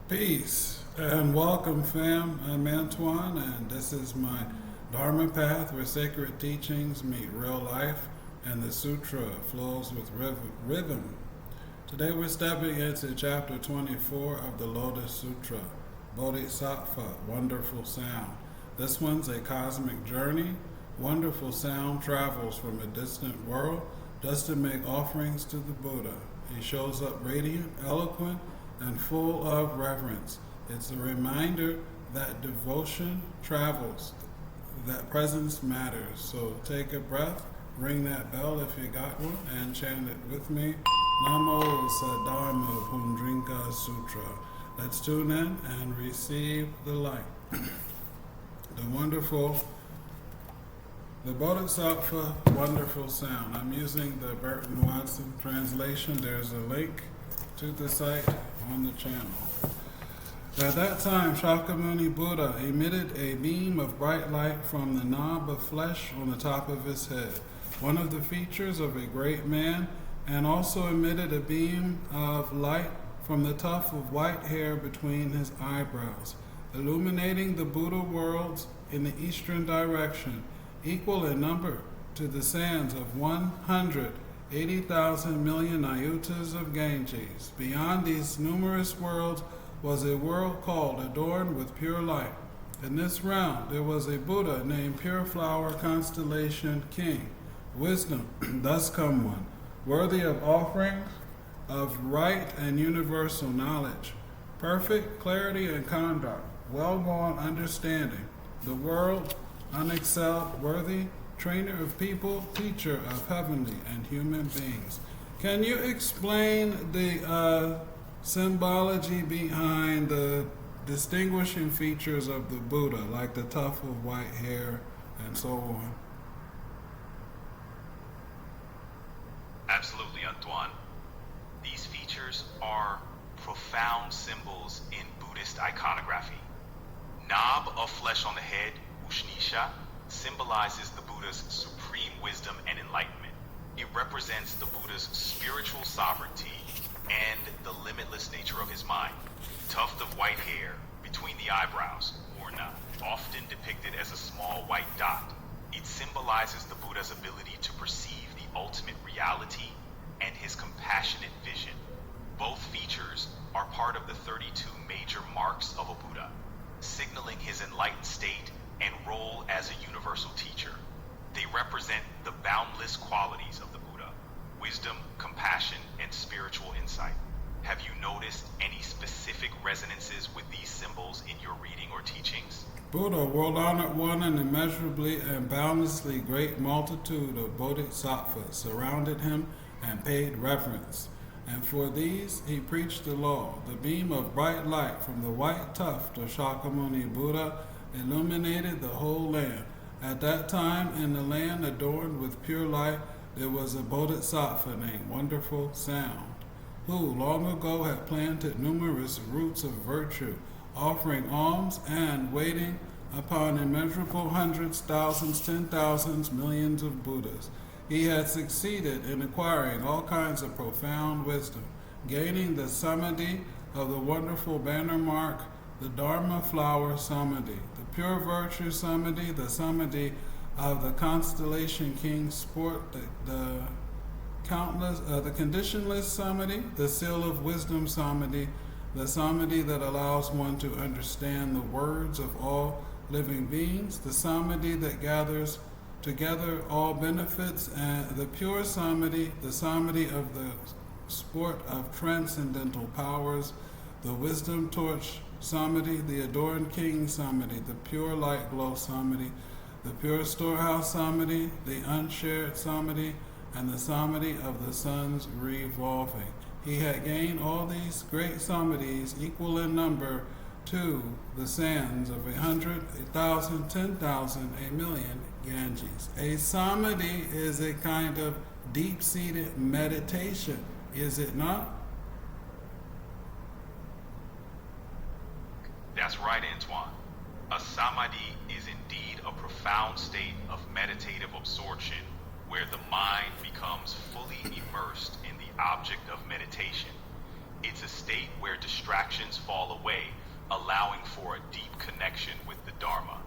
Peace and welcome, fam. I'm Antoine, and this is my Dharma Path, where sacred teachings meet real life and the Sutra flows with rhythm. Today we're stepping into chapter 24 of the Lotus Sutra, Bodhisattva Wonderful Sound. This one's a cosmic journey. Wonderful sound travels from a distant world just to make offerings to the Buddha. He shows up radiant, eloquent, and full of reverence. It's a reminder that devotion travels, that presence matters. So take a breath, ring that bell if you got one, and chant it with me. Namo, Saddharma, Puṇḍarīka Sūtra. Let's tune in and receive the light. The Bodhisattva Wonderful Sound. I'm using the Burton Watson translation. There's a link to the site on the channel. At that time, Shakyamuni Buddha emitted a beam of bright light from the knob of flesh on the top of his head, one of the features of a great man, and also emitted a beam of light from the tuft of white hair between his eyebrows, illuminating the Buddha worlds in the eastern direction, equal in number to the sands of 180,000 million ayutas of Ganges. Beyond these numerous worlds was a world called adorned with pure light. In this realm there was a Buddha named Pure Flower Constellation King, Wisdom, thus come one, worthy of offerings of right and universal knowledge, perfect clarity and conduct, well-born understanding, the world unexcelled, worthy, trainer of people, teacher of heavenly and human beings. Can you explain the symbology behind the distinguishing features of the Buddha, like the tuft of white hair and so on? Absolutely, Antoine. These features are profound symbols in Buddhist iconography. Knob of flesh on the head, Ushnisha, symbolizes the Buddha's supreme wisdom and enlightenment. It represents the Buddha's spiritual sovereignty and the limitless nature of his mind. Tuft of white hair between the eyebrows, Urna, often depicted as a small white dot. It symbolizes the Buddha's ability to perceive the ultimate reality and his compassionate vision. Both features are part of the 32 major marks of a Buddha, signaling his enlightened state and role as a universal teacher. They represent the boundless qualities of the Buddha: wisdom, compassion, and spiritual insight. Have you noticed any specific resonances with these symbols in your reading or teachings? Buddha, world-honored one, and immeasurably and boundlessly great multitude of bodhisattvas surrounded him and paid reverence. And for these he preached the law. The beam of bright light from the white tuft of Shakyamuni Buddha illuminated the whole land. At that time, in the land adorned with pure light, there was a bodhisattva named Wonderful Sound, who long ago had planted numerous roots of virtue, offering alms and waiting upon immeasurable hundreds, thousands, 10,000s, millions of Buddhas. He had succeeded in acquiring all kinds of profound wisdom, gaining the samadhi of the wonderful banner mark, the Dharma flower samadhi, the pure virtue samadhi, the samadhi of the constellation king sport, the conditionless samadhi, the seal of wisdom samadhi, the samadhi that allows one to understand the words of all living beings, the samadhi that gathers together all benefits, and the pure samadhi, the samadhi of the sport of transcendental powers, the wisdom torch samadhi, the adorned king samadhi, the pure light glow samadhi, the pure storehouse samadhi, the unshared samadhi, and the samadhi of the sun's revolving. He had gained all these great samadhis, equal in number to the sands of 100, 1,000, 10,000, a million Ganges. A samadhi is a kind of deep-seated meditation, is it not? That's right, Antoine. A samadhi is indeed a profound state of meditative absorption where the mind becomes fully immersed in the object of meditation. It's a state where distractions fall away, allowing for a deep connection with the Dharma.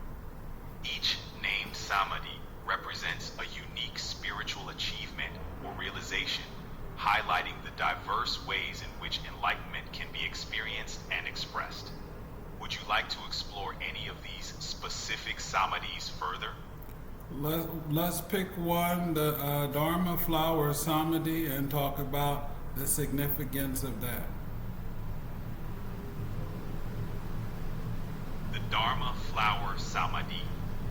Each named samadhi represents a unique spiritual achievement or realization, highlighting the diverse ways in which enlightenment can be experienced and expressed. Would you like to explore any of these specific samadhis further? Let's pick one, the Dharma flower samadhi, and talk about the significance of that. The Dharma flower samadhi,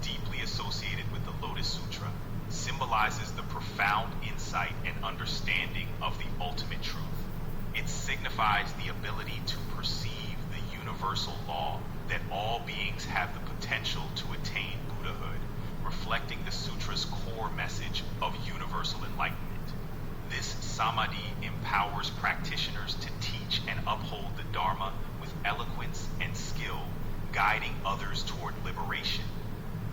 deeply associated with the Lotus Sutra, symbolizes the profound insight and understanding of the ultimate truth. It signifies the ability to perceive the universal law that all beings have the potential to attain Buddhahood, reflecting the sutra's core message of universal enlightenment. This samadhi empowers practitioners to teach and uphold the Dharma with eloquence and skill, guiding others toward liberation.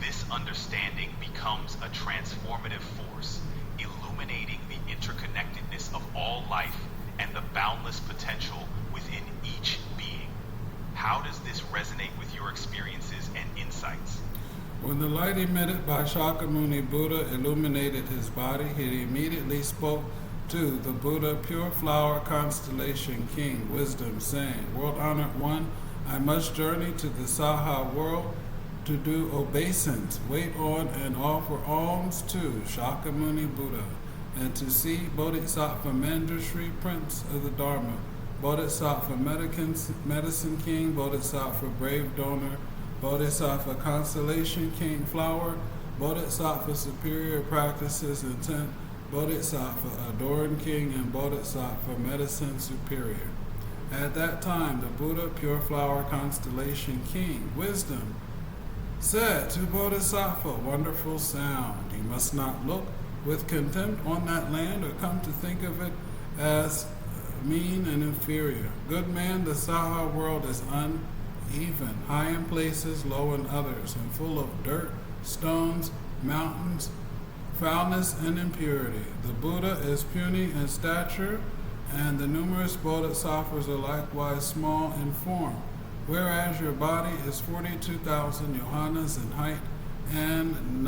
This understanding becomes a transformative force, illuminating the interconnectedness of all life and the boundless potential within each being. How does this resonate with your experiences and insights? When the light emitted by Shakyamuni Buddha illuminated his body, he immediately spoke to the Buddha, pure flower constellation king, wisdom, saying, World-honored one, I must journey to the Saha world to do obeisance, wait on and offer alms to Shakyamuni Buddha, and to see Bodhisattva Manjushri, Prince of the Dharma, Bodhisattva Medicine King, Bodhisattva Brave Donor, Bodhisattva Constellation King Flower, Bodhisattva Superior Practices Intent, Bodhisattva Adoring King, and Bodhisattva Medicine Superior. At that time, the Buddha, Pure Flower Constellation King, Wisdom, said to Bodhisattva Wonderful Sound, you must not look with contempt on that land or come to think of it as mean and inferior. Good man, the Saha world is uneven, high in places, low in others, and full of dirt, stones, mountains, foulness, and impurity. The Buddha is puny in stature, and the numerous bodhisattvas are likewise small in form, whereas your body is 42,000 yohanas in height, and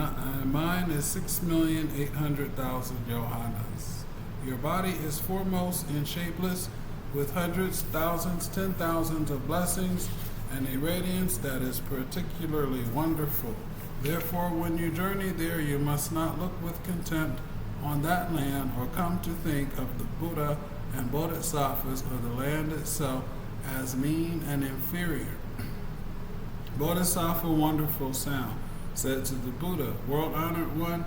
mine is 6,800,000 yohanas. Your body is foremost and shapeless, with hundreds, thousands, 10,000s of blessings, and a radiance that is particularly wonderful. Therefore, when you journey there, you must not look with contempt on that land or come to think of the Buddha and Bodhisattvas or the land itself as mean and inferior. Bodhisattva Wonderful Sound said to the Buddha, World-honored one,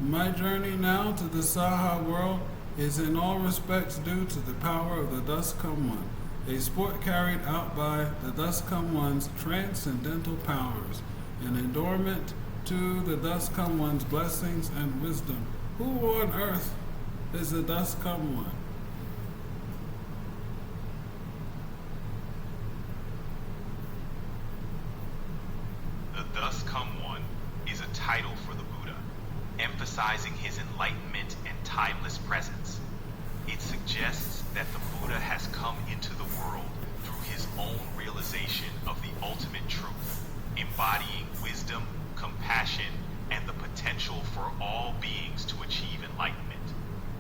my journey now to the Saha world is in all respects due to the power of the Thus Come One, a sport carried out by the Thus Come One's transcendental powers, an endowment to the Thus Come One's blessings and wisdom. Who on earth is the Thus Come One? The Thus Come One is a title for the Buddha, emphasizing his enlightenment and timeless presence. It suggests that the Buddha has come into the world through his own realization of the ultimate truth, embodying wisdom, compassion, and the potential for all beings to achieve enlightenment.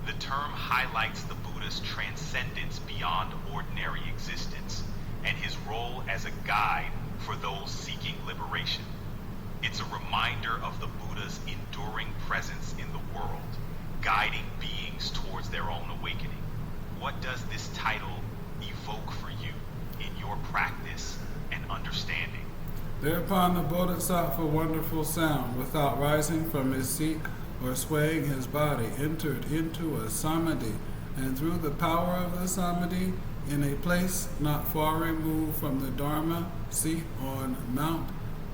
The term highlights the Buddha's transcendence beyond ordinary existence and his role as a guide for those seeking liberation. It's a reminder of the Buddha's enduring presence in the world, guiding beings towards their own awakening. What does this title evoke for you in your practice and understanding? Thereupon the Bodhisattva Wonderful Sound, without rising from his seat or swaying his body, entered into a samadhi, and through the power of the samadhi, in a place not far removed from the Dharma seat on Mount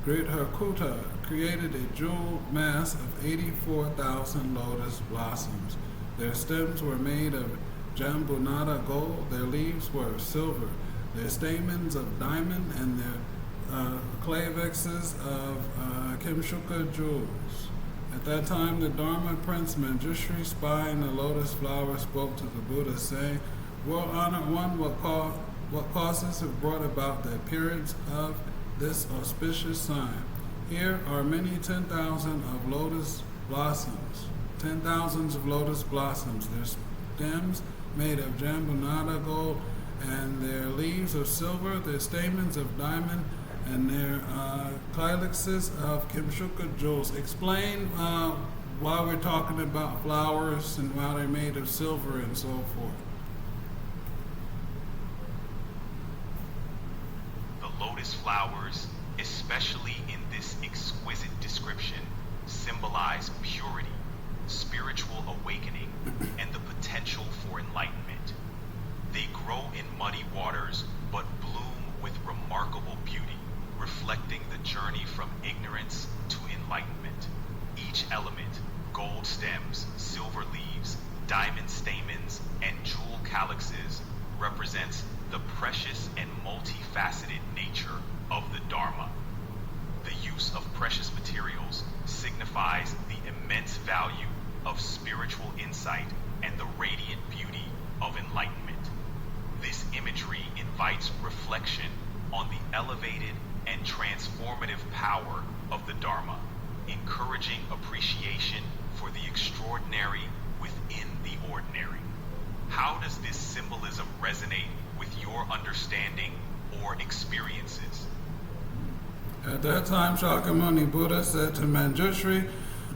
Gridhakuta, created a jeweled mass of 84,000 lotus blossoms. Their stems were made of jambunada gold, their leaves were of silver, their stamens of diamond, and their clavexes of Kimshuka jewels. At that time, the Dharma Prince Manjushri, spying the lotus flower, spoke to the Buddha, saying, Well-honored one, what causes have brought about the appearance of this auspicious sign? Here are many 10,000 of lotus blossoms, 10,000s of lotus blossoms, their stems made of jambunada gold, and their leaves of silver, their stamens of diamond, and their galaxies of kimshuka jewels. Explain why we're talking about flowers and why they're made of silver and so forth. The lotus flowers, especially in this exquisite description, symbolize purity, spiritual awakening, and the potential for enlightenment. They grow in muddy waters, but bloom with remarkable beauty, reflecting the journey from ignorance to enlightenment. Each element, gold stems, silver leaves, diamond stamens, and jewel calyxes, represents the precious and multifaceted nature of the Dharma. The use of precious materials signifies the immense value of spiritual insight and the radiant beauty of enlightenment. This imagery invites reflection on the elevated and transformative power of the Dharma, encouraging appreciation for the extraordinary within the ordinary. How does this symbolism resonate with your understanding or experiences? At that time, Shakyamuni Buddha said to Manjushri,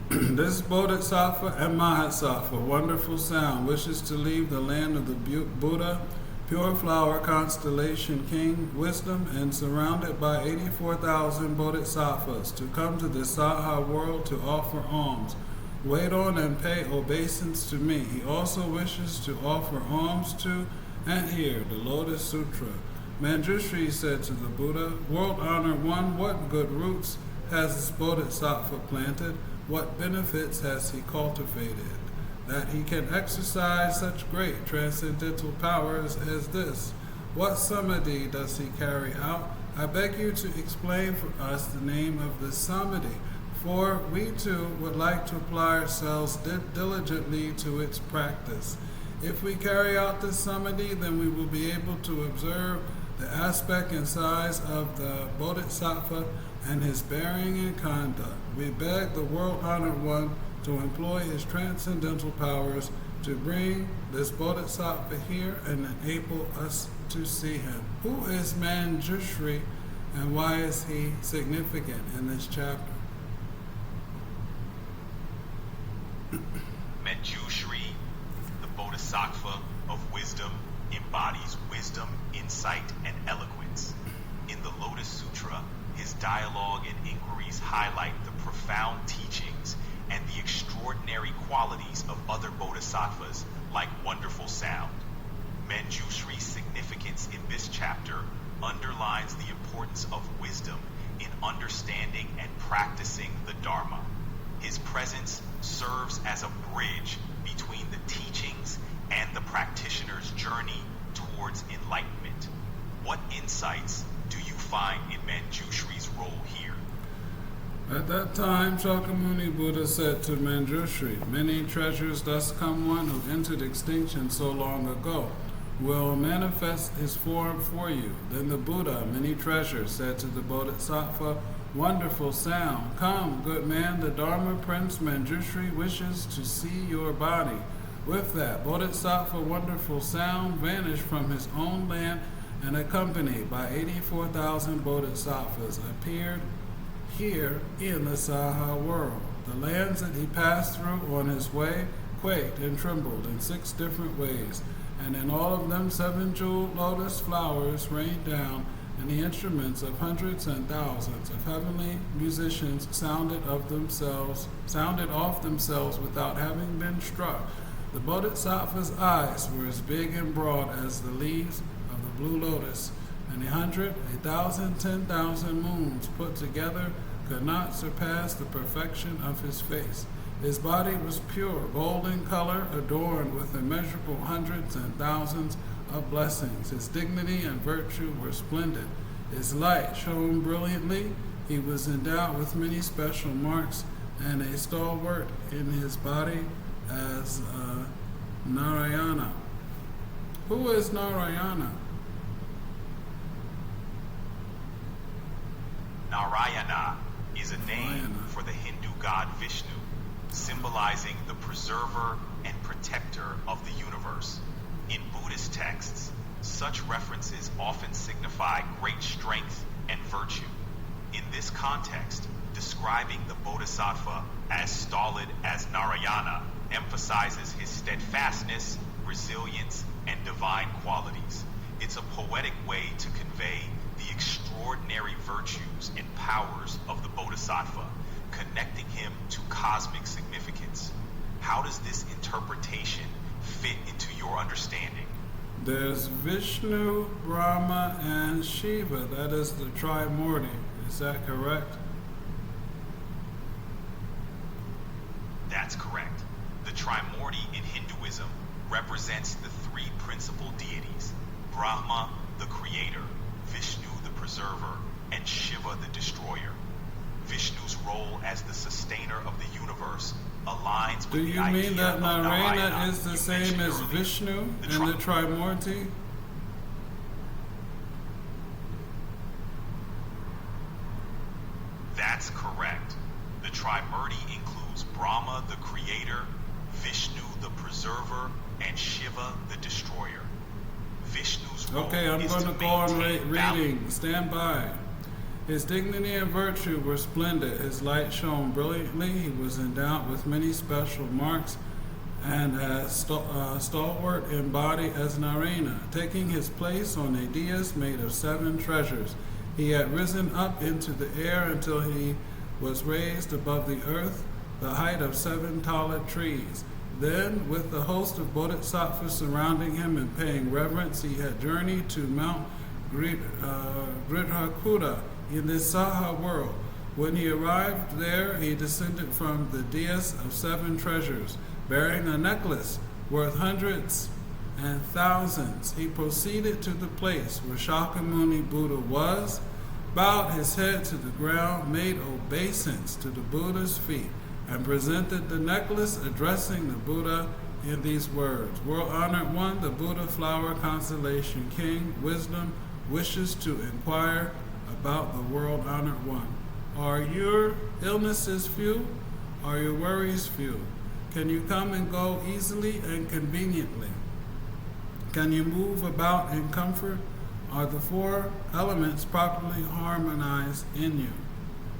this Bodhisattva and Mahasattva, wonderful sound, wishes to leave the land of the Buddha, pure flower constellation king, wisdom, and surrounded by 84,000 Bodhisattvas, to come to the Saha world to offer alms. Wait on and pay obeisance to me. He also wishes to offer alms to and hear the Lotus Sutra. Manjushri said to the Buddha, world-honored one, what good roots has this Bodhisattva planted? What benefits has he cultivated, that he can exercise such great transcendental powers as this? What samadhi does he carry out? I beg you to explain for us the name of this samadhi, for we too would like to apply ourselves diligently to its practice. If we carry out this samadhi, then we will be able to observe the aspect and size of the Bodhisattva and his bearing and conduct. We beg the world-honored one to employ his transcendental powers to bring this Bodhisattva here and enable us to see him. Who is Manjushri and why is he significant in this chapter? Manjushri, the Bodhisattva of wisdom, embodies wisdom, insight, and eloquence. In the Lotus Sutra, his dialogue and inquiries highlight the profound teachings and the extraordinary qualities of other bodhisattvas like Wonderful Sound. Manjushri's significance in this chapter underlines the importance of wisdom in understanding and practicing the Dharma. His presence serves as a bridge between the teachings and the practitioner's journey towards enlightenment. What insights do you find in Manjushri's role here? At that time, Shakyamuni Buddha said to Manjushri, many treasures thus come one who entered extinction so long ago, will manifest his form for you. Then the Buddha, many treasures, said to the Bodhisattva, wonderful sound, come, good man, the Dharma Prince Manjushri wishes to see your body. With that, Bodhisattva Wonderful Sound vanished from his own land and accompanied by 84,000 Bodhisattvas appeared here in the Saha world. The lands that he passed through on his way quaked and trembled in 6 different ways, and in all of them 7 jeweled lotus flowers rained down, and the instruments of hundreds and thousands of heavenly musicians sounded off themselves without having been struck. The Bodhisattva's eyes were as big and broad as the leaves of the blue lotus, and 100, 1,000, 10,000 moons put together could not surpass the perfection of his face. His body was pure, golden color, adorned with immeasurable hundreds and thousands of blessings. His dignity and virtue were splendid. His light shone brilliantly. He was endowed with many special marks, and a stalwart in his body as Narayana. Who is Narayana? Narayana is a name for the Hindu god Vishnu, symbolizing the preserver and protector of the universe. In Buddhist texts, such references often signify great strength and virtue. In this context, describing the Bodhisattva as stolid as Narayana emphasizes his steadfastness, resilience, and divine qualities. It's a poetic way to convey the extraordinary virtues and powers of the Bodhisattva, connecting him to cosmic significance. How does this interpretation fit into your understanding? There's Vishnu, Brahma, and Shiva. That is the Trimurti. Is that correct? That's correct. The Trimurti in Hinduism represents the three principal deities: Brahma, the creator, Vishnu, the preserver, and Shiva, the destroyer. Vishnu's role as the sustainer of the universe aligns with the idea of Do you mean that Narayana Narayana is the you same mentioned as earlier. Vishnu The in the Trimurti? That's correct. The Trimurti includes Brahma, the creator, Vishnu, the preserver, and Shiva, the destroyer. Vishnu's role Okay, I'm is going to go on maintain reading. Stand by. His dignity and virtue were splendid. His light shone brilliantly. He was endowed with many special marks and as stalwart in body as Narayana, taking his place on a dais made of 7 treasures. He had risen up into the air until he was raised above the earth, the height of 7 taller trees. Then, with the host of Bodhisattvas surrounding him and paying reverence, he had journeyed to Mount Gridhakuta in the Saha world. When he arrived there, he descended from the dais of 7 treasures, bearing a necklace worth hundreds and thousands. He proceeded to the place where Shakyamuni Buddha was, bowed his head to the ground, made obeisance to the Buddha's feet, and presented the necklace, addressing the Buddha in these words: World-honored one, the Buddha Flower Constellation King, wisdom wishes to inquire about the world-honored one. Are your illnesses few? Are your worries few? Can you come and go easily and conveniently? Can you move about in comfort? Are the 4 elements properly harmonized in you?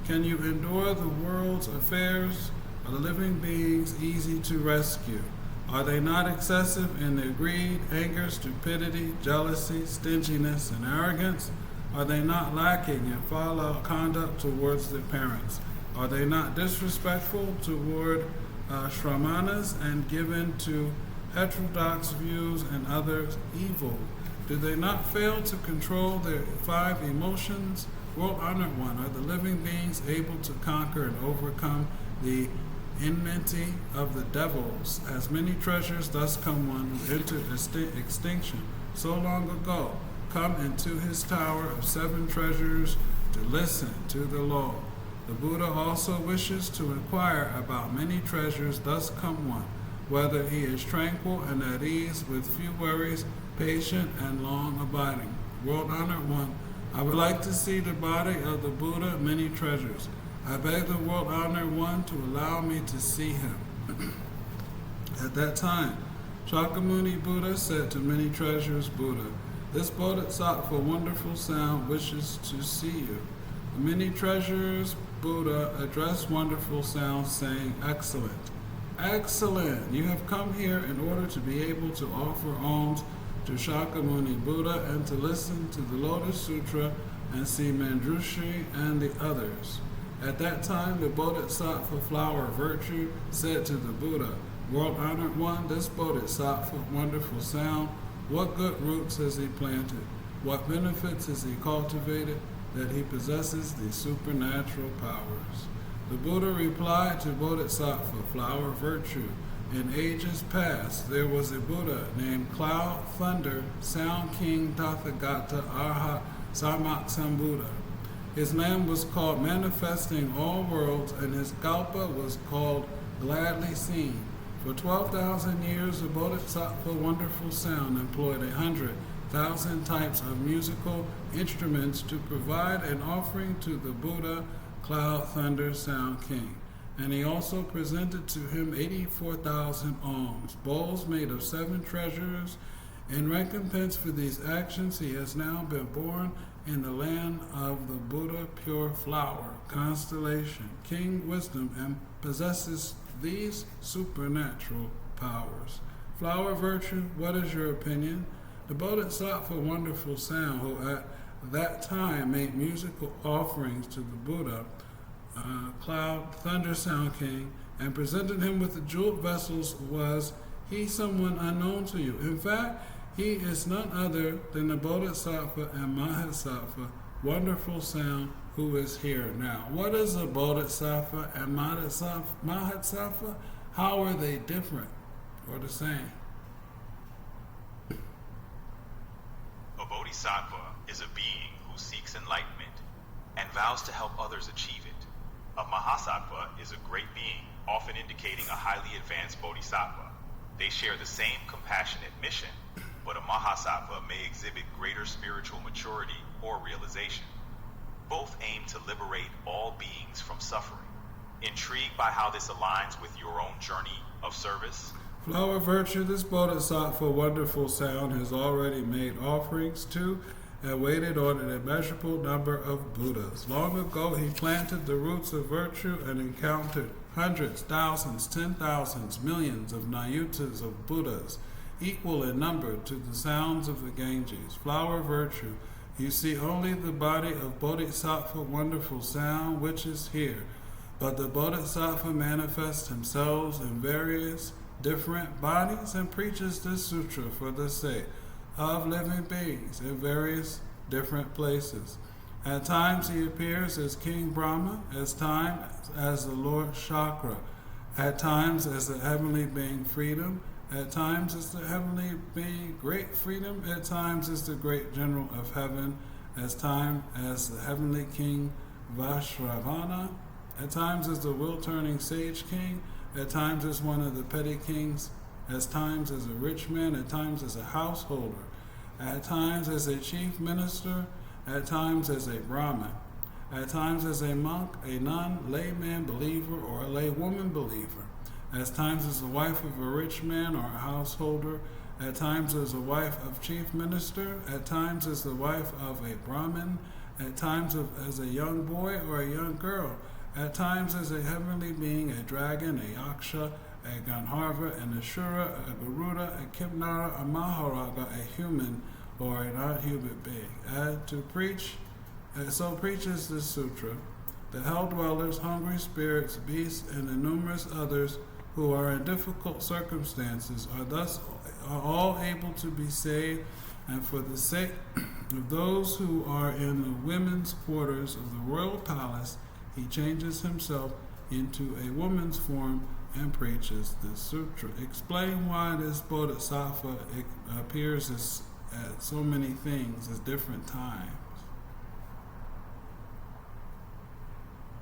Can you endure the world's affairs? Are the living beings easy to rescue? Are they not excessive in their greed, anger, stupidity, jealousy, stinginess, and arrogance? Are they not lacking in foul conduct towards their parents? Are they not disrespectful toward Shramanas and given to heterodox views and others evil? Do they not fail to control their 5 emotions? World-honored one, are the living beings able to conquer and overcome the enmity of the devils? As many treasures, thus come one who entered extinction so long ago. Come into his tower of 7 treasures to listen to the law. The Buddha also wishes to inquire about many treasures, thus come one, whether he is tranquil and at ease, with few worries, patient and long abiding. World-honored one, I would like to see the body of the Buddha, many treasures. I beg the world-honored one to allow me to see him. At that time, Shakyamuni Buddha said to many treasures, Buddha, this Bodhisattva Wonderful Sound wishes to see you. The many treasures Buddha addressed Wonderful Sound, saying, Excellent, excellent. You have come here in order to be able to offer alms to Shakyamuni Buddha and to listen to the Lotus Sutra and see Mandrushi and the others. At that time, the Bodhisattva Flower Virtue said to the Buddha, World-honored one, this Bodhisattva Wonderful Sound, what good roots has he planted? What benefits has he cultivated that he possesses these supernatural powers? The Buddha replied to Bodhisattva Flower Virtue, in ages past there was a Buddha named Cloud, Thunder, Sound King, Tathagata, Arhat, Sambuddha. His name was called Manifesting All Worlds, and his kalpa was called Gladly Seen. For 12,000 years, the Bodhisattva Wonderful Sound employed 100,000 types of musical instruments to provide an offering to the Buddha, Cloud, Thunder, Sound King. And he also presented to him 84,000 alms, bowls made of 7 treasures. In recompense for these actions, he has now been born in the land of the Buddha Pure Flower, constellation, King Wisdom, and possesses these supernatural powers. Flower virtue, what is your opinion? The Bodhisattva Wonderful Sound, who at that time made musical offerings to the Buddha, Cloud, Thunder, Sound King, and presented him with the jeweled vessels, was he someone unknown to you? In fact, he is none other than the Bodhisattva and Mahasattva Wonderful Sound, who is here now. What is a Bodhisattva and Mahasattva? How are they different or the same? A Bodhisattva is a being who seeks enlightenment and vows to help others achieve it. A Mahasattva is a great being, often indicating a highly advanced Bodhisattva. They share the same compassionate mission, but a Mahasattva may exhibit greater spiritual maturity or realization. Both aim to liberate all beings from suffering. Intrigued by how this aligns with your own journey of service? Flower virtue, this Bodhisattva Wonderful Sound has already made offerings to and waited on an immeasurable number of Buddhas. Long ago, he planted the roots of virtue and encountered hundreds, thousands, 10,000s, millions of Nayutas of Buddhas, equal in number to the sounds of the Ganges. Flower virtue, you see only the body of Bodhisattva Wonderful Sound, which is here. But the Bodhisattva manifests himself in various different bodies and preaches this sutra for the sake of living beings in various different places. At times he appears as King Brahma, at times as the Lord Chakra, at times as the heavenly being Freedom, at times as the heavenly being Great Freedom, at times as the Great General of Heaven, at times as the heavenly King Vajravana, at times as the will-turning Sage King, at times as one of the petty kings, at times as a rich man, at times as a householder, at times as a chief minister, at times as a Brahmin, at times as a monk, a nun, layman believer, or a laywoman believer, at times as the wife of a rich man or a householder, at times as a wife of chief minister, at times as the wife of a Brahmin, at times as a young boy or a young girl, at times as a heavenly being, a dragon, a yaksha, a Gandharva, an Ashura, a Garuda, a Kimnara, a Maharaga, a human or a not-human being. So preaches this sutra. The hell-dwellers, hungry spirits, beasts, and the numerous others who are in difficult circumstances are all able to be saved, and for the sake of those who are in the women's quarters of the royal palace, he changes himself into a woman's form and preaches this sutra. Explain why this Bodhisattva appears at so many things at different times.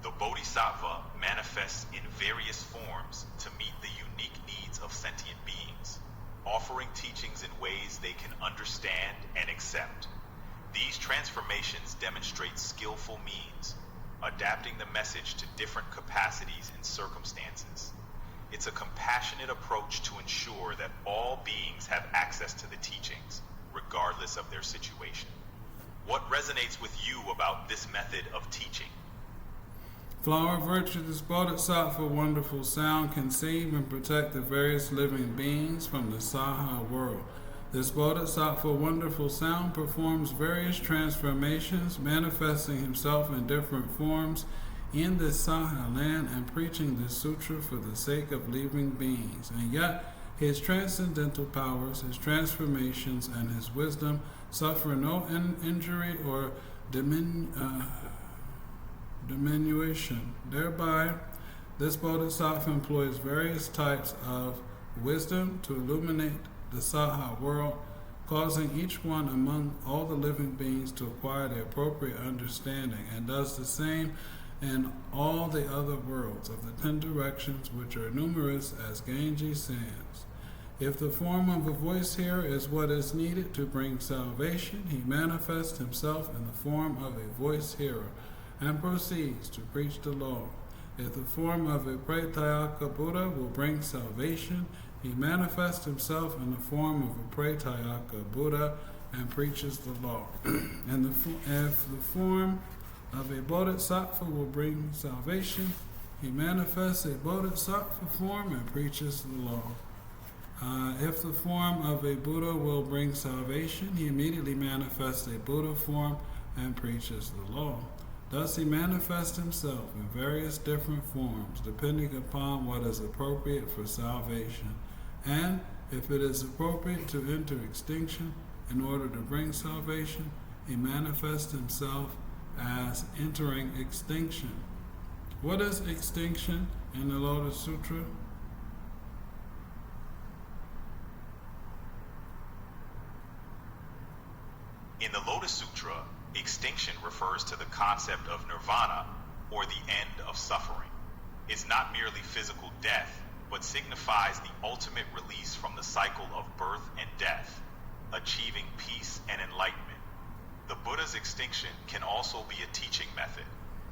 The Bodhisattva manifests in various forms to meet the unique needs of sentient beings, offering teachings in ways they can understand and accept. These transformations demonstrate skillful means, adapting the message to different capacities and circumstances. It's a compassionate approach to ensure that all beings have access to the teachings, regardless of their situation. What resonates with you about this method of teaching? Flower virtue, this Bodhisattva Wonderful Sound can save and protect the various living beings from the Saha world. This Bodhisattva Wonderful Sound performs various transformations, manifesting himself in different forms in this Saha land and preaching this sutra for the sake of living beings. And yet, his transcendental powers, his transformations, and his wisdom suffer no injury or diminution. Thereby, this Bodhisattva employs various types of wisdom to illuminate the Saha world, causing each one among all the living beings to acquire the appropriate understanding, and does the same and all the other worlds of the 10 directions, which are numerous as Ganges sands. If the form of a voice hearer is what is needed to bring salvation, he manifests himself in the form of a voice hearer and proceeds to preach the law. If the form of a Pratyeka Buddha will bring salvation, he manifests himself in the form of a Pratyeka Buddha and preaches the law. And if the form of a Bodhisattva will bring salvation, he manifests a Bodhisattva form and preaches the law. If the form of a Buddha will bring salvation, he immediately manifests a Buddha form and preaches the law. Thus he manifests himself in various different forms, depending upon what is appropriate for salvation. And if it is appropriate to enter extinction in order to bring salvation, he manifests himself as entering extinction. What is extinction in the Lotus Sutra? In the Lotus Sutra, extinction refers to the concept of nirvana, or the end of suffering. It's not merely physical death, but signifies the ultimate release from the cycle of birth and death, achieving peace and enlightenment. The Buddha's extinction can also be a teaching method,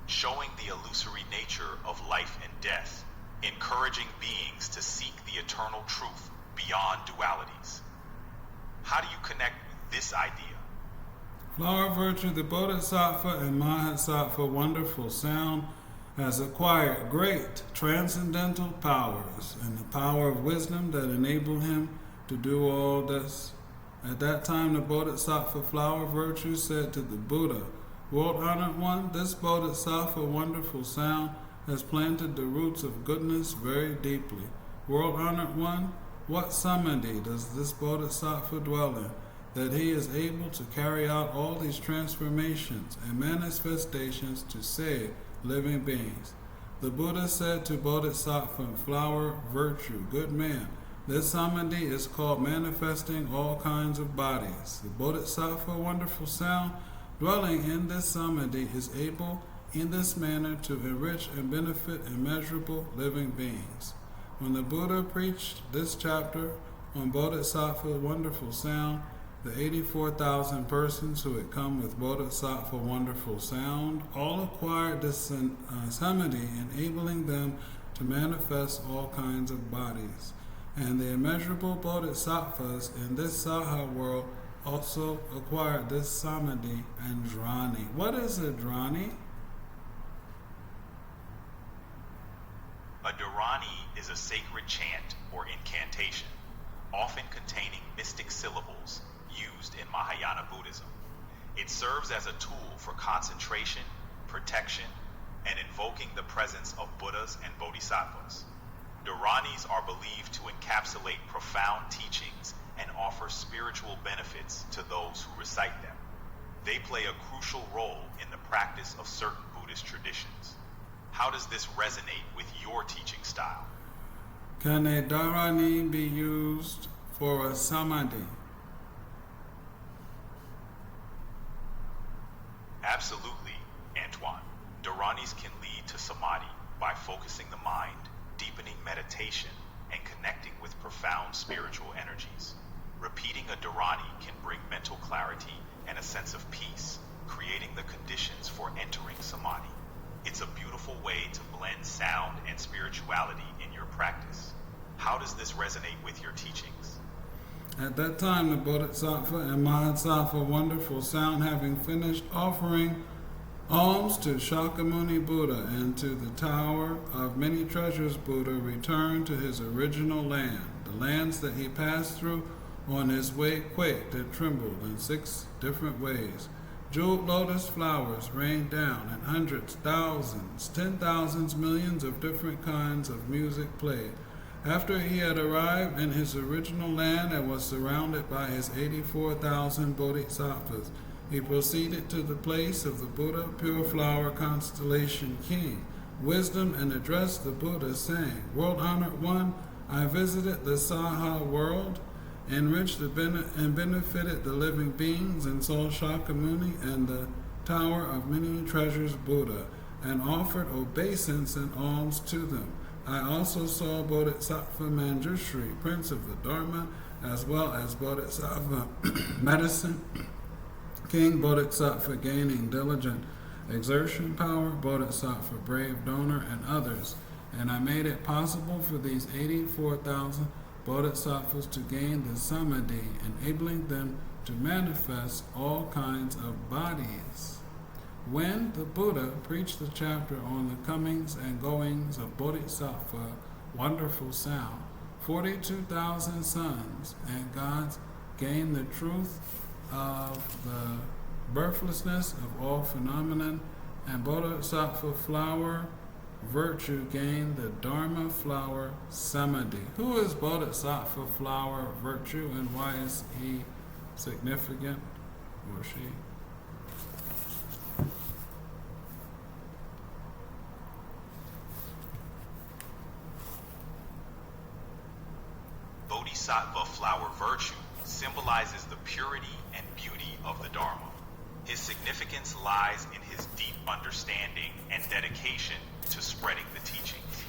showing the illusory nature of life and death, encouraging beings to seek the eternal truth beyond dualities. How do you connect this idea? Flower Virtue, the Bodhisattva and Bodhisattva Wonderful Sound, has acquired great transcendental powers and the power of wisdom that enable him to do all this. At that time, the Bodhisattva Flower Virtue said to the Buddha, "World-honored one, this Bodhisattva Wonderful Sound has planted the roots of goodness very deeply. World-honored one, what samadhi does this Bodhisattva dwell in, that he is able to carry out all these transformations and manifestations to save living beings?" The Buddha said to Bodhisattva Flower Virtue, "Good man, this samadhi is called manifesting all kinds of bodies. The Bodhisattva Wonderful Sound, dwelling in this samadhi, is able in this manner to enrich and benefit immeasurable living beings." When the Buddha preached this chapter on Bodhisattva Wonderful Sound, the 84,000 persons who had come with Bodhisattva Wonderful Sound all acquired this samadhi, enabling them to manifest all kinds of bodies. And the immeasurable Bodhisattvas in this Saha world also acquired this samadhi and dhrani. What is a dhrani? A dharani is a sacred chant or incantation, often containing mystic syllables used in Mahayana Buddhism. It serves as a tool for concentration, protection, and invoking the presence of Buddhas and Bodhisattvas. Dharanis are believed to encapsulate profound teachings and offer spiritual benefits to those who recite them. They play a crucial role in the practice of certain Buddhist traditions. How does this resonate with your teaching style? Can a dharani be used for a samadhi? Absolutely, Antoine. Dharanis can lead to samadhi by focusing the mind, deepening meditation, and connecting with profound spiritual energies. Repeating a dharani can bring mental clarity and a sense of peace, creating the conditions for entering samadhi. It's a beautiful way to blend sound and spirituality in your practice. How does this resonate with your teachings? At that time, the Bodhisattva and Bodhisattva Wonderful Sound, having finished offering alms to Shakyamuni Buddha and to the Tower of Many Treasures Buddha, returned to his original land. The lands that he passed through on his way quaked and trembled in 6 different ways. Jeweled lotus flowers rained down, and hundreds, thousands, 10,000s, millions of different kinds of music played. After he had arrived in his original land and was surrounded by his 84,000 bodhisattvas, he proceeded to the place of the Buddha Pure Flower Constellation King, Wisdom, and addressed the Buddha, saying, "World-honored one, I visited the Saha world, enriched and benefited the living beings, and saw Shakyamuni and the Tower of Many Treasures Buddha. and offered obeisance and alms to them. I also saw Bodhisattva Manjushri, Prince of the Dharma, as well as Bodhisattva Medicine, King Bodhisattva Gaining Diligent Exertion Power, Bodhisattva Brave Donor, and others. And I made it possible for these 84,000 Bodhisattvas to gain the samadhi, enabling them to manifest all kinds of bodies. When the Buddha preached the chapter on the comings and goings of Bodhisattva Wonderful Sound, 42,000 sons and gods gained the truth of the birthlessness of all phenomenon, and Bodhisattva flower virtue gained the Dharma flower samadhi. Who is Bodhisattva flower virtue, and why is he significant, or she? Bodhisattva flower virtue symbolizes the purity and beauty of the Dharma. His significance lies in his deep understanding and dedication to spreading the teachings.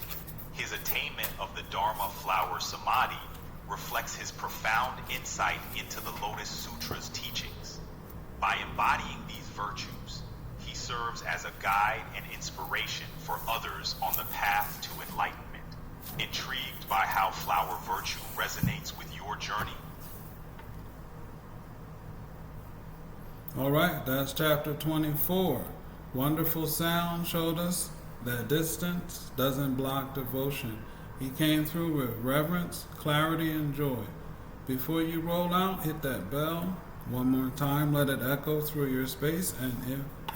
His attainment of the Dharma flower samadhi reflects his profound insight into the Lotus Sutra's teachings. By embodying these virtues, he serves as a guide and inspiration for others on the path to enlightenment. Intrigued by how flower virtue resonates with your journey? All right, that's chapter 24. Wonderful Sound showed us that distance doesn't block devotion. He came through with reverence, clarity, and joy. Before you roll out, hit that bell one more time. Let it echo through your space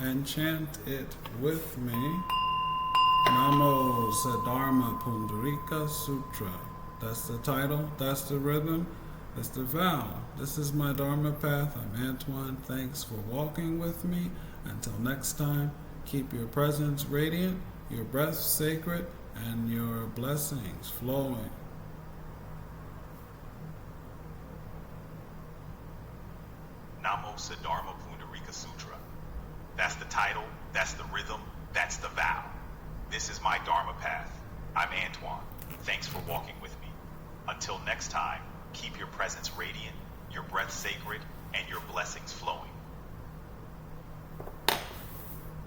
and chant it with me. Namo, Saddharma, Puṇḍarīka Sūtra. That's the title, that's the rhythm, that's the vow. This is my Dharma Path. I'm Antoine. Thanks for walking with me. Until next time, keep your presence radiant, your breath sacred, and your blessings flowing. Namo, Saddharma, Puṇḍarīka Sutra. That's the title, that's the rhythm, that's the vow. This is my Dharma Path. I'm Antoine. Thanks for walking with me. Until next time, keep your presence radiant, your breath sacred, and your blessings flowing.